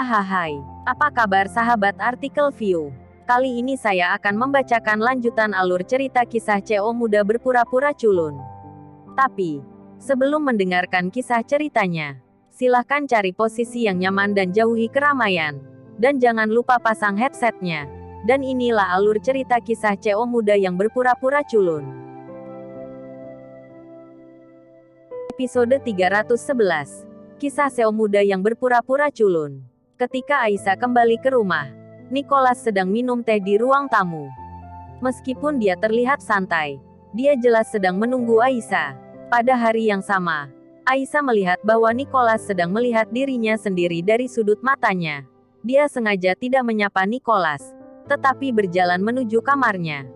Hai, apa kabar sahabat artikel View? Kali ini saya akan membacakan lanjutan alur cerita kisah CO muda berpura-pura culun. Tapi, sebelum mendengarkan kisah ceritanya, silahkan cari posisi yang nyaman dan jauhi keramaian. Dan jangan lupa pasang headsetnya. Dan inilah alur cerita kisah CO muda yang berpura-pura culun. Episode 311. Kisah CO muda yang berpura-pura culun. Ketika Aisyah kembali ke rumah, Nicholas sedang minum teh di ruang tamu. Meskipun dia terlihat santai, dia jelas sedang menunggu Aisyah. Pada hari yang sama, Aisyah melihat bahwa Nicholas sedang melihat dirinya sendiri dari sudut matanya. Dia sengaja tidak menyapa Nicholas, tetapi berjalan menuju kamarnya.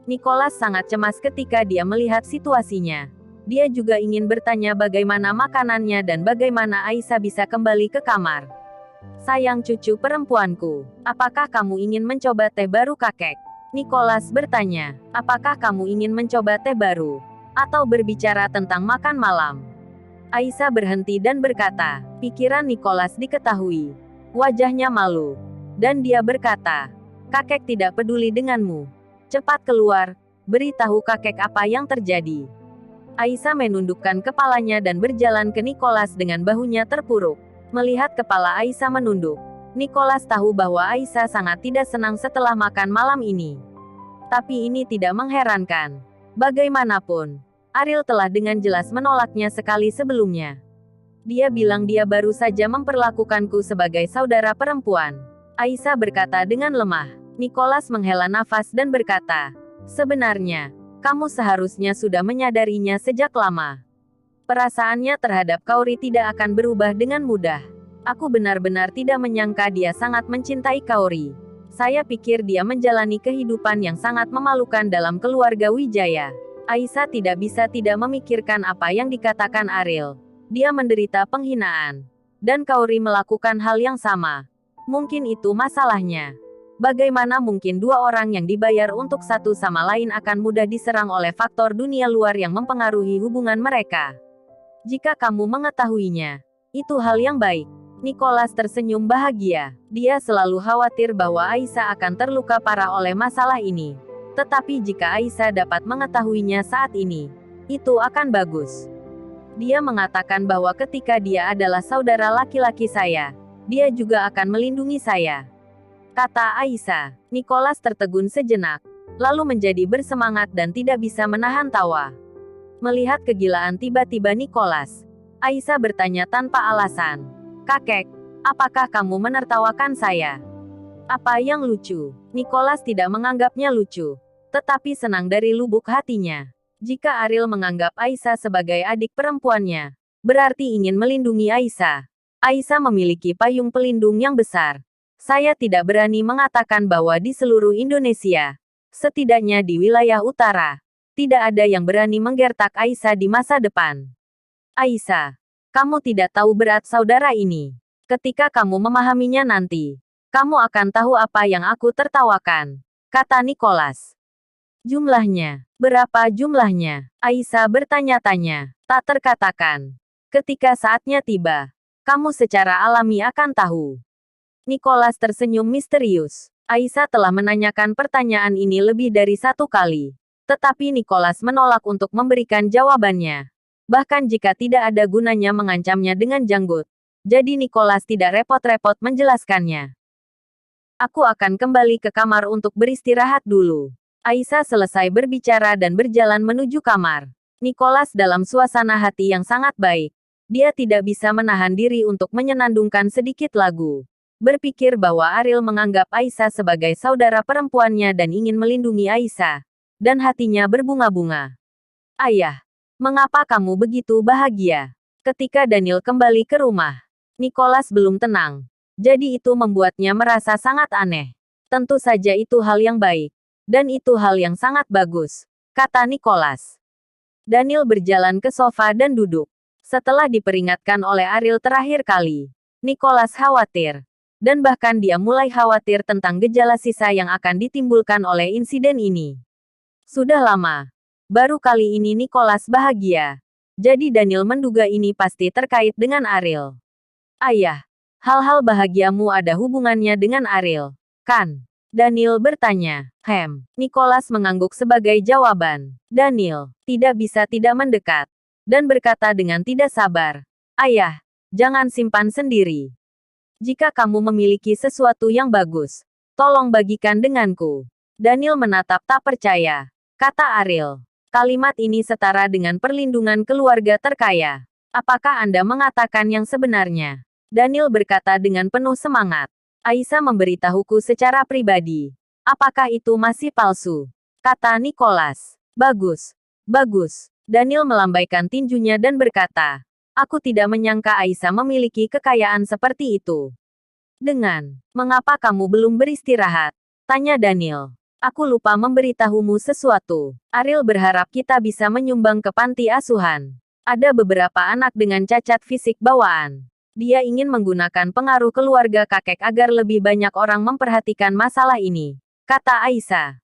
Nicholas sangat cemas ketika dia melihat situasinya. Dia juga ingin bertanya bagaimana makanannya dan bagaimana Aisyah bisa kembali ke kamar. Sayang cucu perempuanku, apakah kamu ingin mencoba teh baru kakek? Nicholas bertanya, apakah kamu ingin mencoba teh baru? Atau berbicara tentang makan malam? Aisyah berhenti dan berkata, pikiran Nicholas diketahui. Wajahnya malu. Dan dia berkata, kakek tidak peduli denganmu. Cepat keluar, beritahu kakek apa yang terjadi. Aisyah menundukkan kepalanya dan berjalan ke Nicholas dengan bahunya terpuruk. Melihat kepala Aisyah menunduk, Nicholas tahu bahwa Aisyah sangat tidak senang setelah makan malam ini. Tapi ini tidak mengherankan. Bagaimanapun, Ariel telah dengan jelas menolaknya sekali sebelumnya. Dia bilang dia baru saja memperlakukanku sebagai saudara perempuan. Aisyah berkata dengan lemah. Nicholas menghela nafas dan berkata, sebenarnya, kamu seharusnya sudah menyadarinya sejak lama. Perasaannya terhadap Kaori tidak akan berubah dengan mudah. Aku benar-benar tidak menyangka dia sangat mencintai Kaori. Saya pikir dia menjalani kehidupan yang sangat memalukan dalam keluarga Wijaya. Aisyah tidak bisa tidak memikirkan apa yang dikatakan Ariel. Dia menderita penghinaan. Dan Kaori melakukan hal yang sama. Mungkin itu masalahnya. Bagaimana mungkin dua orang yang dibayar untuk satu sama lain akan mudah diserang oleh faktor dunia luar yang mempengaruhi hubungan mereka? Jika kamu mengetahuinya, itu hal yang baik. Nicholas tersenyum bahagia. Dia selalu khawatir bahwa Aisyah akan terluka parah oleh masalah ini. Tetapi jika Aisyah dapat mengetahuinya saat ini, itu akan bagus. Dia mengatakan bahwa ketika dia adalah saudara laki-laki saya, dia juga akan melindungi saya. Kata Aisyah. Nicholas tertegun sejenak, lalu menjadi bersemangat dan tidak bisa menahan tawa. Melihat kegilaan tiba-tiba Nicholas, Aisyah bertanya tanpa alasan. Kakek, apakah kamu menertawakan saya? Apa yang lucu? Nicholas tidak menganggapnya lucu, tetapi senang dari lubuk hatinya. Jika Ariel menganggap Aisyah sebagai adik perempuannya, berarti ingin melindungi Aisyah. Aisyah memiliki payung pelindung yang besar. Saya tidak berani mengatakan bahwa di seluruh Indonesia, setidaknya di wilayah utara, tidak ada yang berani menggertak Aisyah di masa depan. Aisyah, kamu tidak tahu berat saudara ini. Ketika kamu memahaminya nanti, kamu akan tahu apa yang aku tertawakan, kata Nicholas. Jumlahnya, berapa jumlahnya? Aisyah bertanya-tanya, tak terkatakan. Ketika saatnya tiba, kamu secara alami akan tahu. Nicholas tersenyum misterius. Aisyah telah menanyakan pertanyaan ini lebih dari satu kali. Tetapi Nicholas menolak untuk memberikan jawabannya. Bahkan jika tidak ada gunanya mengancamnya dengan janggut. Jadi Nicholas tidak repot-repot menjelaskannya. Aku akan kembali ke kamar untuk beristirahat dulu. Aisyah selesai berbicara dan berjalan menuju kamar. Nicholas dalam suasana hati yang sangat baik. Dia tidak bisa menahan diri untuk menyenandungkan sedikit lagu. Berpikir bahwa Ariel menganggap Aisyah sebagai saudara perempuannya dan ingin melindungi Aisyah. Dan hatinya berbunga-bunga. Ayah, mengapa kamu begitu bahagia? Ketika Daniel kembali ke rumah, Nicholas belum tenang. Jadi itu membuatnya merasa sangat aneh. Tentu saja itu hal yang baik. Dan itu hal yang sangat bagus, kata Nicholas. Daniel berjalan ke sofa dan duduk. Setelah diperingatkan oleh Ariel terakhir kali, Nicholas khawatir. Dan bahkan dia mulai khawatir tentang gejala sisa yang akan ditimbulkan oleh insiden ini. Sudah lama. Baru kali ini Nicholas bahagia. Jadi Daniel menduga ini pasti terkait dengan Ariel. Ayah, Hal-hal bahagiamu ada hubungannya dengan Ariel, kan? Daniel bertanya. Nicholas mengangguk sebagai jawaban. Daniel tidak bisa tidak mendekat dan berkata dengan tidak sabar. Ayah, jangan simpan sendiri. Jika kamu memiliki sesuatu yang bagus, tolong bagikan denganku. Daniel menatap tak percaya. Kata Ariel. Kalimat ini setara dengan perlindungan keluarga terkaya. Apakah Anda mengatakan yang sebenarnya? Daniel berkata dengan penuh semangat. Aisyah memberitahuku secara pribadi. Apakah itu masih palsu? Kata Nicholas. Bagus. Bagus. Daniel melambaikan tinjunya dan berkata. Aku tidak menyangka Aisyah memiliki kekayaan seperti itu. Mengapa kamu belum beristirahat? Tanya Daniel. Aku lupa memberitahumu sesuatu. Ariel berharap kita bisa menyumbang ke panti asuhan. Ada beberapa anak dengan cacat fisik bawaan. Dia ingin menggunakan pengaruh keluarga kakek agar lebih banyak orang memperhatikan masalah ini. Kata Aisyah.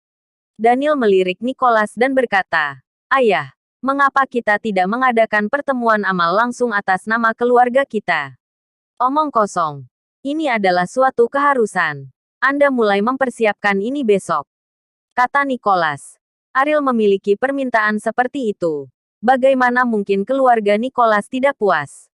Daniel melirik Nicholas dan berkata, Ayah, mengapa kita tidak mengadakan pertemuan amal langsung atas nama keluarga kita? Omong kosong. Ini adalah suatu keharusan. Anda mulai mempersiapkan ini besok. Kata Nicholas. Ariel memiliki permintaan seperti itu. Bagaimana mungkin keluarga Nicholas tidak puas?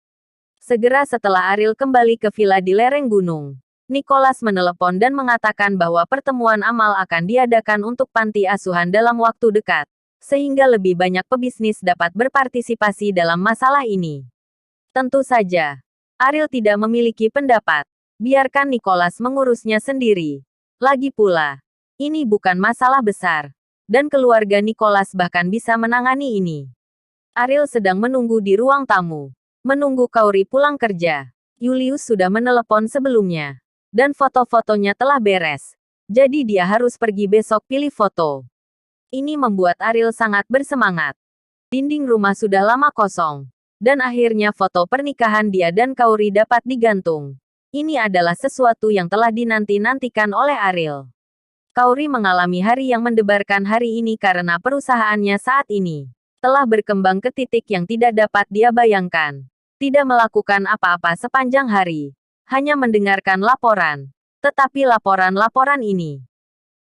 Segera setelah Ariel kembali ke villa di lereng gunung, Nicholas menelepon dan mengatakan bahwa pertemuan amal akan diadakan untuk panti asuhan dalam waktu dekat, sehingga lebih banyak pebisnis dapat berpartisipasi dalam masalah ini. Tentu saja, Ariel tidak memiliki pendapat. Biarkan Nicholas mengurusnya sendiri. Lagi pula, ini bukan masalah besar, dan keluarga Nicholas bahkan bisa menangani ini. Ariel sedang menunggu di ruang tamu. Menunggu Kauri pulang kerja. Julius sudah menelepon sebelumnya. Dan foto-fotonya telah beres. Jadi dia harus pergi besok pilih foto. Ini membuat Ariel sangat bersemangat. Dinding rumah sudah lama kosong. Dan akhirnya foto pernikahan dia dan Kauri dapat digantung. Ini adalah sesuatu yang telah dinanti-nantikan oleh Ariel. Kauri mengalami hari yang mendebarkan hari ini karena perusahaannya saat ini telah berkembang ke titik yang tidak dapat dia bayangkan. Tidak melakukan apa-apa sepanjang hari. Hanya mendengarkan laporan. Tetapi laporan-laporan ini.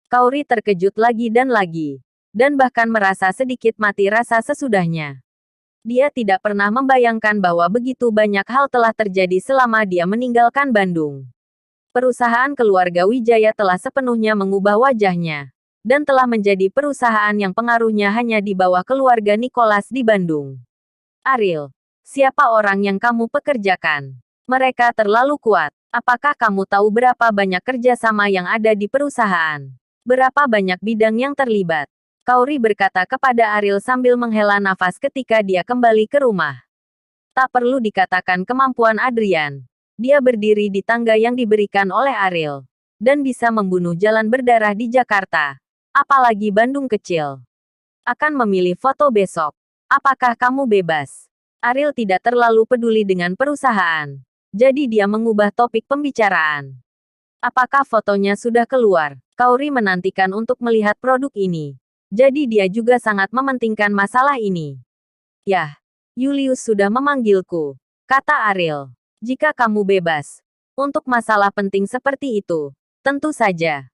Kauri terkejut lagi dan lagi. Dan bahkan merasa sedikit mati rasa sesudahnya. Dia tidak pernah membayangkan bahwa begitu banyak hal telah terjadi selama dia meninggalkan Bandung. Perusahaan keluarga Wijaya telah sepenuhnya mengubah wajahnya. Dan telah menjadi perusahaan yang pengaruhnya hanya di bawah keluarga Nicholas di Bandung. Ariel. Siapa orang yang kamu pekerjakan? Mereka terlalu kuat. Apakah kamu tahu berapa banyak kerjasama yang ada di perusahaan? Berapa banyak bidang yang terlibat? Kauri berkata kepada Ariel sambil menghela nafas ketika dia kembali ke rumah. Tak perlu dikatakan kemampuan Adrian. Dia berdiri di tangga yang diberikan oleh Ariel. Dan bisa membunuh jalan berdarah di Jakarta. Apalagi Bandung kecil. Akan memilih foto besok. Apakah kamu bebas? Ariel tidak terlalu peduli dengan perusahaan. Jadi dia mengubah topik pembicaraan. Apakah fotonya sudah keluar? Kauri menantikan untuk melihat produk ini. Jadi dia juga sangat mementingkan masalah ini. Yah, Julius sudah memanggilku. Kata Ariel. Jika kamu bebas. Untuk masalah penting seperti itu. Tentu saja.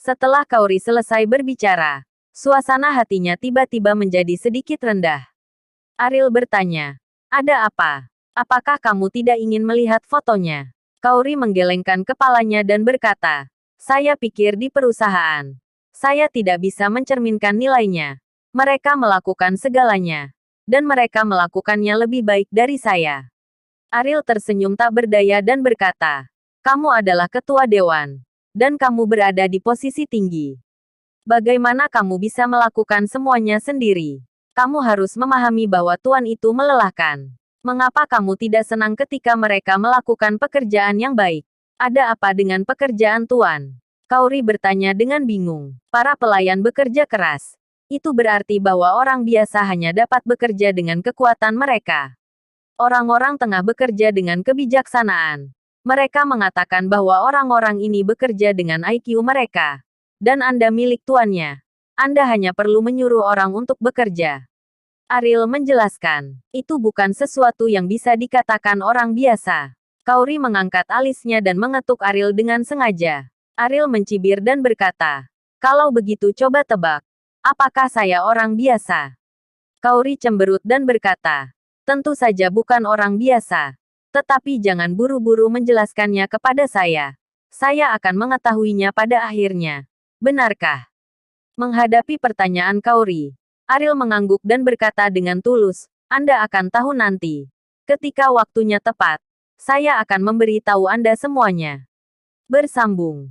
Setelah Kauri selesai berbicara, suasana hatinya tiba-tiba menjadi sedikit rendah. Ariel bertanya, ada apa? Apakah kamu tidak ingin melihat fotonya? Kauri menggelengkan kepalanya dan berkata, saya pikir di perusahaan. Saya tidak bisa mencerminkan nilainya. Mereka melakukan segalanya. Dan mereka melakukannya lebih baik dari saya. Ariel tersenyum tak berdaya dan berkata, kamu adalah ketua dewan. Dan kamu berada di posisi tinggi. Bagaimana kamu bisa melakukan semuanya sendiri? Kamu harus memahami bahwa Tuan itu melelahkan. Mengapa kamu tidak senang ketika mereka melakukan pekerjaan yang baik? Ada apa dengan pekerjaan Tuan? Kauri bertanya dengan bingung. Para pelayan bekerja keras. Itu berarti bahwa orang biasa hanya dapat bekerja dengan kekuatan mereka. Orang-orang tengah bekerja dengan kebijaksanaan. Mereka mengatakan bahwa orang-orang ini bekerja dengan IQ mereka. Dan Anda milik tuannya. Anda hanya perlu menyuruh orang untuk bekerja. Ariel menjelaskan, itu bukan sesuatu yang bisa dikatakan orang biasa. Kauri mengangkat alisnya dan mengetuk Ariel dengan sengaja. Ariel mencibir dan berkata, "Kalau begitu coba tebak. Apakah saya orang biasa?" Kauri cemberut dan berkata, "Tentu saja bukan orang biasa. Tetapi jangan buru-buru menjelaskannya kepada saya. Saya akan mengetahuinya pada akhirnya. Benarkah?" Menghadapi pertanyaan Kauri, Ariel mengangguk dan berkata dengan tulus, "Anda akan tahu nanti. Ketika waktunya tepat, saya akan memberi tahu Anda semuanya." Bersambung.